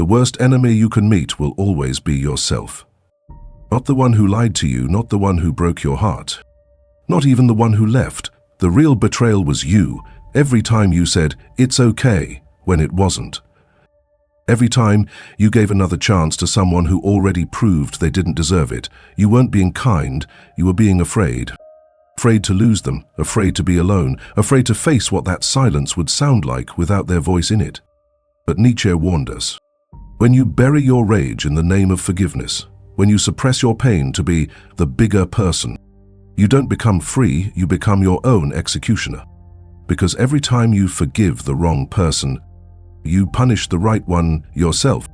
worst enemy you can meet will always be yourself. Not the one who lied to you, not the one who broke your heart, not even the one who left. The real betrayal was you, every time you said, "It's okay," when it wasn't. Every time you gave another chance to someone who already proved they didn't deserve it. You weren't being kind, you were being afraid. Afraid to lose them, afraid to be alone, afraid to face what that silence would sound like without their voice in it. But Nietzsche warned us. When you bury your rage in the name of forgiveness, when you suppress your pain to be the bigger person, you don't become free, you become your own executioner. Because every time you forgive the wrong person, you punish the right one yourself.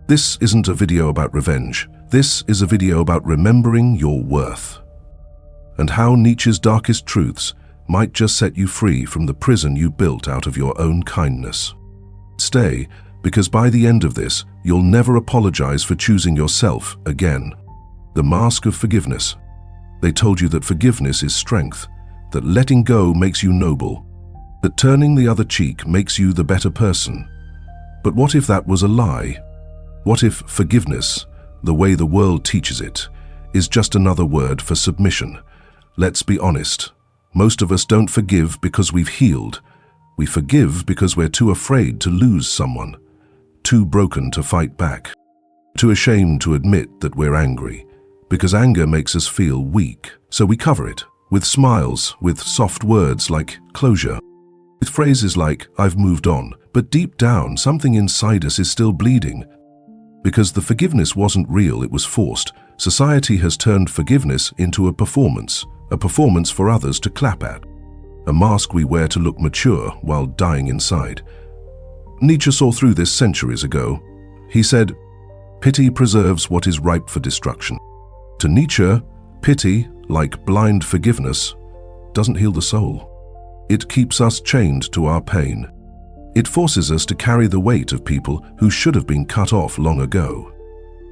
This isn't a video about revenge. This is a video about remembering your worth, and how Nietzsche's darkest truths might just set you free from the prison you built out of your own kindness. Stay, because by the end of this, you'll never apologize for choosing yourself again. The mask of forgiveness. They told you that forgiveness is strength, that letting go makes you noble, that turning the other cheek makes you the better person. But what if that was a lie? What if forgiveness, the way the world teaches it, is just another word for submission? Let's be honest. Most of us don't forgive because we've healed. We forgive because we're too afraid to lose someone, too broken to fight back, too ashamed to admit that we're angry, because anger makes us feel weak. So we cover it with smiles, with soft words like closure, with phrases like, "I've moved on," but deep down, something inside us is still bleeding. Because the forgiveness wasn't real, it was forced. Society has turned forgiveness into a performance for others to clap at, a mask we wear to look mature while dying inside. Nietzsche saw through this centuries ago. He said, "Pity preserves what is ripe for destruction." To Nietzsche, pity, like blind forgiveness, doesn't heal the soul. It keeps us chained to our pain. It forces us to carry the weight of people who should have been cut off long ago.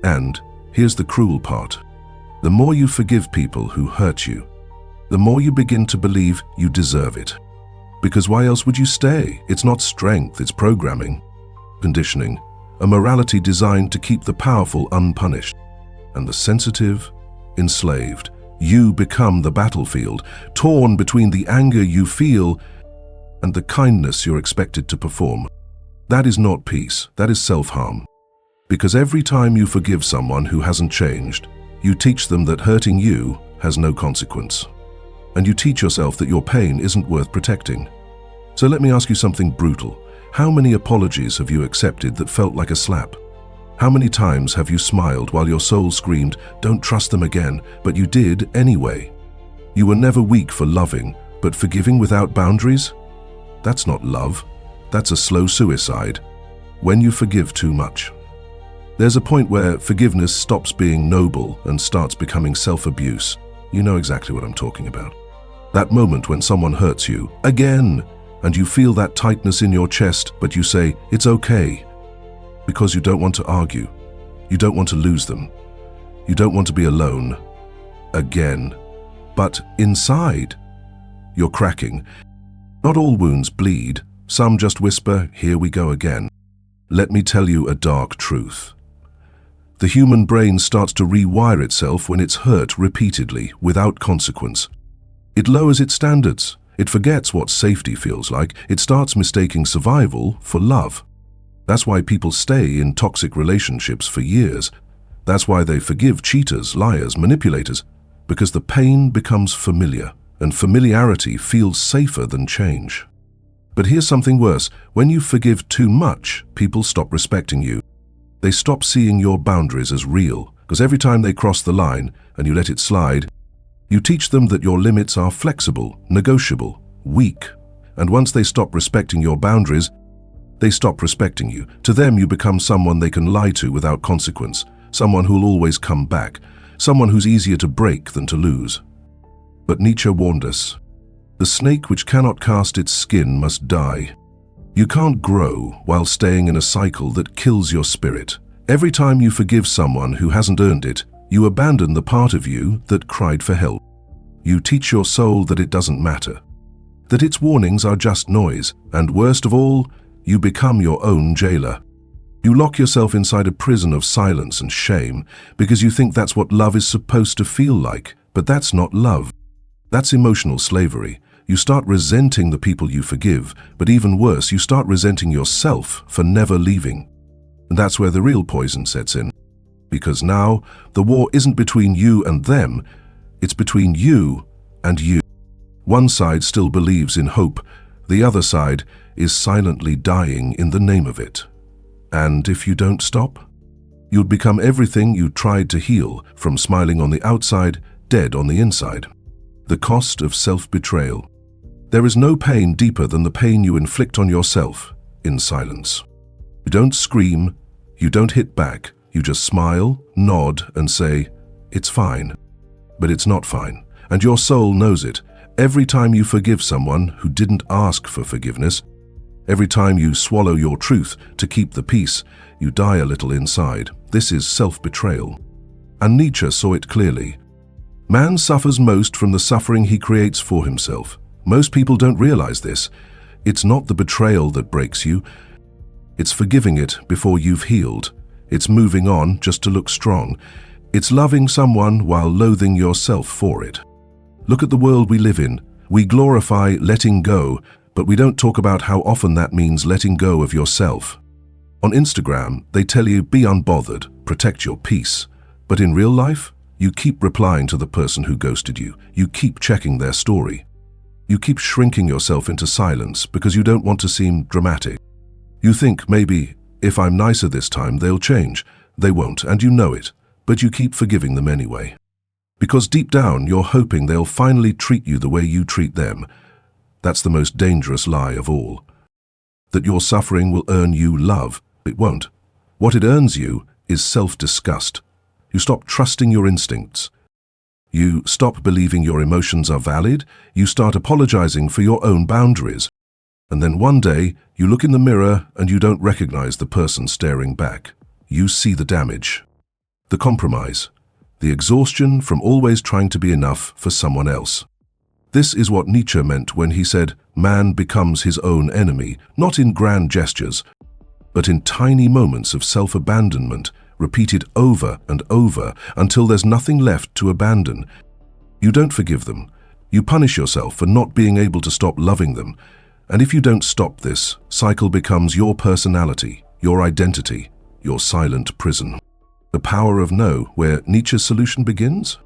And here's the cruel part. The more you forgive people who hurt you, the more you begin to believe you deserve it. Because why else would you stay? It's not strength, it's programming, conditioning, a morality designed to keep the powerful unpunished and the sensitive enslaved. You become the battlefield, torn between the anger you feel and the kindness you're expected to perform. That is not peace, that is self-harm. Because every time you forgive someone who hasn't changed, you teach them that hurting you has no consequence. And you teach yourself that your pain isn't worth protecting. So let me ask you something brutal. How many apologies have you accepted that felt like a slap? How many times have you smiled while your soul screamed, "Don't trust them again," but you did anyway? You were never weak for loving, but forgiving without boundaries? That's not love. That's a slow suicide. When you forgive too much. There's a point where forgiveness stops being noble and starts becoming self-abuse. You know exactly what I'm talking about. That moment when someone hurts you, again, and you feel that tightness in your chest, but you say, "It's okay," because you don't want to argue. You don't want to lose them. You don't want to be alone again. But inside, you're cracking. Not all wounds bleed. Some just whisper, "Here we go again." Let me tell you a dark truth. The human brain starts to rewire itself when it's hurt repeatedly, without consequence. It lowers its standards. It forgets what safety feels like. It starts mistaking survival for love. That's why people stay in toxic relationships for years. That's why they forgive cheaters, liars, manipulators, because the pain becomes familiar, and familiarity feels safer than change. But here's something worse. When you forgive too much, people stop respecting you. They stop seeing your boundaries as real, because every time they cross the line and you let it slide, you teach them that your limits are flexible, negotiable, weak. And once they stop respecting your boundaries, they stop respecting you. To them, you become someone they can lie to without consequence, someone who'll always come back, someone who's easier to break than to lose. But Nietzsche warned us, the snake which cannot cast its skin must die. You can't grow while staying in a cycle that kills your spirit. Every time you forgive someone who hasn't earned it, you abandon the part of you that cried for help. You teach your soul that it doesn't matter, that its warnings are just noise, and worst of all, you become your own jailer. You lock yourself inside a prison of silence and shame because you think that's what love is supposed to feel like, but that's not love. That's emotional slavery. You start resenting the people you forgive, but even worse, you start resenting yourself for never leaving. And that's where the real poison sets in. Because now, the war isn't between you and them, it's between you and you. One side still believes in hope, the other side is silently dying in the name of it. And if you don't stop, you'd become everything you tried to heal, from smiling on the outside, dead on the inside. The cost of self-betrayal. There is no pain deeper than the pain you inflict on yourself in silence. You don't scream, you don't hit back, you just smile, nod, and say, "It's fine." But it's not fine, and your soul knows it. Every time you forgive someone who didn't ask for forgiveness, every time you swallow your truth to keep the peace, you die a little inside. This is self-betrayal. And Nietzsche saw it clearly. Man suffers most from the suffering he creates for himself. Most people don't realize this. It's not the betrayal that breaks you. It's forgiving it before you've healed. It's moving on just to look strong. It's loving someone while loathing yourself for it. Look at the world we live in. We glorify letting go, but we don't talk about how often that means letting go of yourself. On Instagram, they tell you be unbothered, protect your peace. But in real life, you keep replying to the person who ghosted you. You keep checking their story. You keep shrinking yourself into silence because you don't want to seem dramatic. You think maybe, if I'm nicer this time, they'll change. They won't, and you know it, but you keep forgiving them anyway. Because deep down, you're hoping they'll finally treat you the way you treat them. That's the most dangerous lie of all. That your suffering will earn you love. It won't. What it earns you is self-disgust. You stop trusting your instincts. You stop believing your emotions are valid. You start apologizing for your own boundaries. And then one day, you look in the mirror and you don't recognize the person staring back. You see the damage, the compromise, the exhaustion from always trying to be enough for someone else. This is what Nietzsche meant when he said, man becomes his own enemy, not in grand gestures, but in tiny moments of self-abandonment, repeated over and over until there's nothing left to abandon. You don't forgive them. You punish yourself for not being able to stop loving them. And if you don't stop this, cycle becomes your personality, your identity, your silent prison. The power of no, where Nietzsche's solution begins?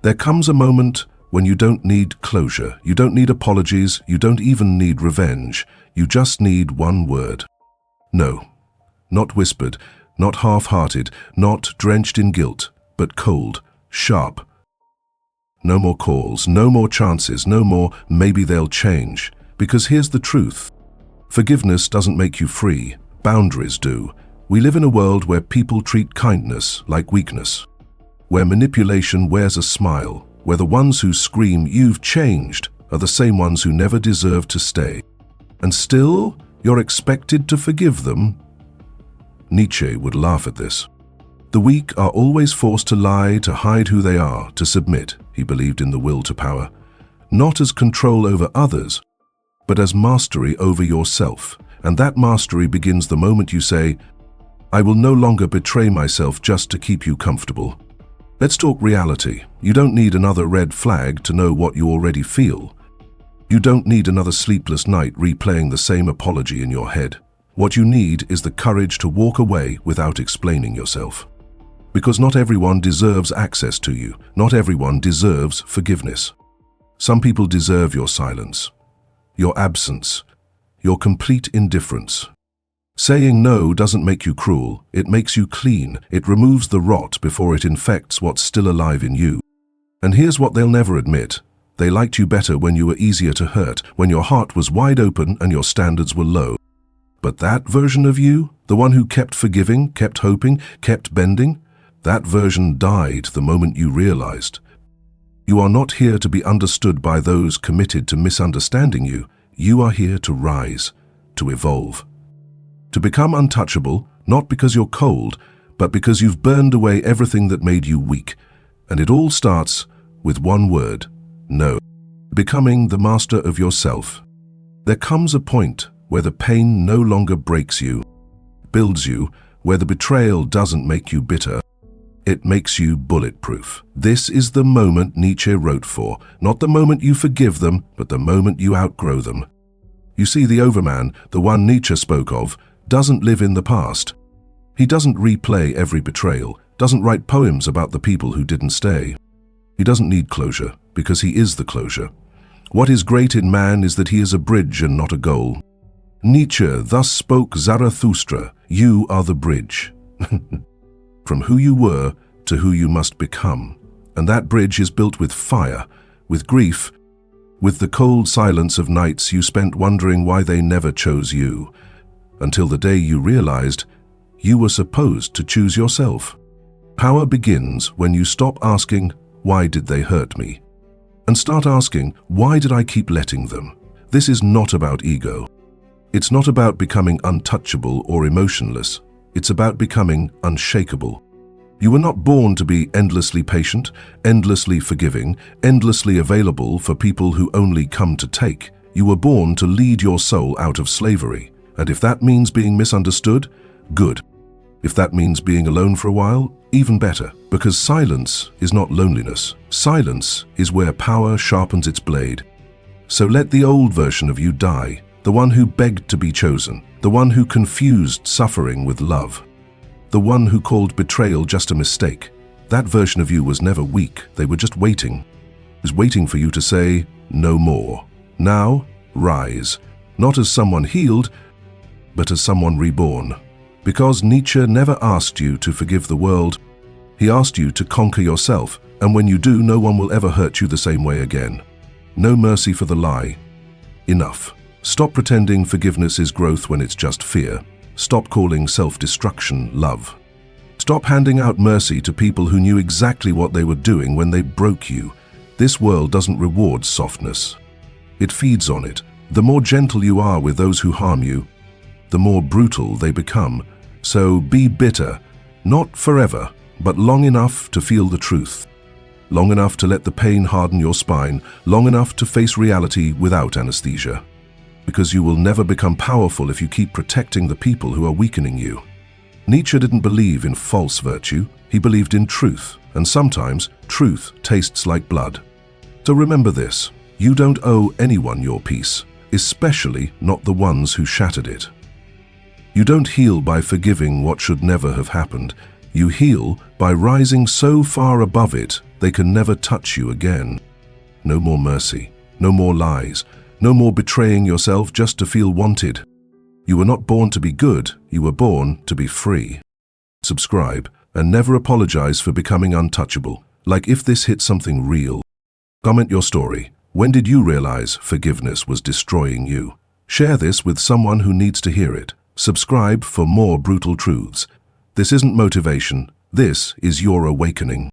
There comes a moment when you don't need closure, you don't need apologies, you don't even need revenge. You just need one word. No. Not whispered, not half-hearted, not drenched in guilt, but cold, sharp. No more calls, no more chances, no more maybe they'll change. Because here's the truth. Forgiveness doesn't make you free. Boundaries do. We live in a world where people treat kindness like weakness, where manipulation wears a smile, where the ones who scream, "You've changed," are the same ones who never deserved to stay. And still, you're expected to forgive them? Nietzsche would laugh at this. The weak are always forced to lie, to hide who they are, to submit. He believed in the will to power, not as control over others, but as mastery over yourself. And that mastery begins the moment you say, "I will no longer betray myself just to keep you comfortable." Let's talk reality. You don't need another red flag to know what you already feel. You don't need another sleepless night replaying the same apology in your head. What you need is the courage to walk away without explaining yourself. Because not everyone deserves access to you. Not everyone deserves forgiveness. Some people deserve your silence, your absence, your complete indifference. Saying no doesn't make you cruel. It makes you clean. It removes the rot before it infects what's still alive in you. And here's what they'll never admit. They liked you better when you were easier to hurt, when your heart was wide open and your standards were low. But that version of you, the one who kept forgiving, kept hoping, kept bending, that version died the moment you realized. You are not here to be understood by those committed to misunderstanding you. You are here to rise, to evolve, to become untouchable, not because you're cold, but because you've burned away everything that made you weak. And it all starts with one word: no. Becoming the master of yourself. There comes a point where the pain no longer breaks you, builds you, where the betrayal doesn't make you bitter, it makes you bulletproof. This is the moment Nietzsche wrote for, not the moment you forgive them, but the moment you outgrow them. You see, the overman, the one Nietzsche spoke of, doesn't live in the past. He doesn't replay every betrayal, doesn't write poems about the people who didn't stay. He doesn't need closure, because he is the closure. What is great in man is that he is a bridge and not a goal. Nietzsche thus spoke Zarathustra, you are the bridge. From who you were to who you must become. And that bridge is built with fire, with grief, with the cold silence of nights you spent wondering why they never chose you, until the day you realized you were supposed to choose yourself. Power begins when you stop asking, why did they hurt me? And start asking, why did I keep letting them? This is not about ego. It's not about becoming untouchable or emotionless. It's about becoming unshakable. You were not born to be endlessly patient, endlessly forgiving, endlessly available for people who only come to take. You were born to lead your soul out of slavery. And if that means being misunderstood, good. If that means being alone for a while, even better. Because silence is not loneliness. Silence is where power sharpens its blade. So let the old version of you die, the one who begged to be chosen, the one who confused suffering with love, the one who called betrayal just a mistake. That version of you was never weak. They were just waiting. It was waiting for you to say, no more. Now, rise. Not as someone healed, but as someone reborn. Because Nietzsche never asked you to forgive the world. He asked you to conquer yourself, and when you do, no one will ever hurt you the same way again. No mercy for the lie. Enough. Stop pretending forgiveness is growth when it's just fear. Stop calling self-destruction love. Stop handing out mercy to people who knew exactly what they were doing when they broke you. This world doesn't reward softness. It feeds on it. The more gentle you are with those who harm you, the more brutal they become. So be bitter, not forever, but long enough to feel the truth. Long enough to let the pain harden your spine, long enough to face reality without anesthesia. Because you will never become powerful if you keep protecting the people who are weakening you. Nietzsche didn't believe in false virtue, he believed in truth, and sometimes truth tastes like blood. So remember this, you don't owe anyone your peace, especially not the ones who shattered it. You don't heal by forgiving what should never have happened. You heal by rising so far above it they can never touch you again. No more mercy, no more lies, no more betraying yourself just to feel wanted. You were not born to be good, you were born to be free. Subscribe and never apologize for becoming untouchable. Like if this hit something real. Comment your story. When did you realize forgiveness was destroying you? Share this with someone who needs to hear it. Subscribe for more brutal truths. This isn't motivation, this is your awakening.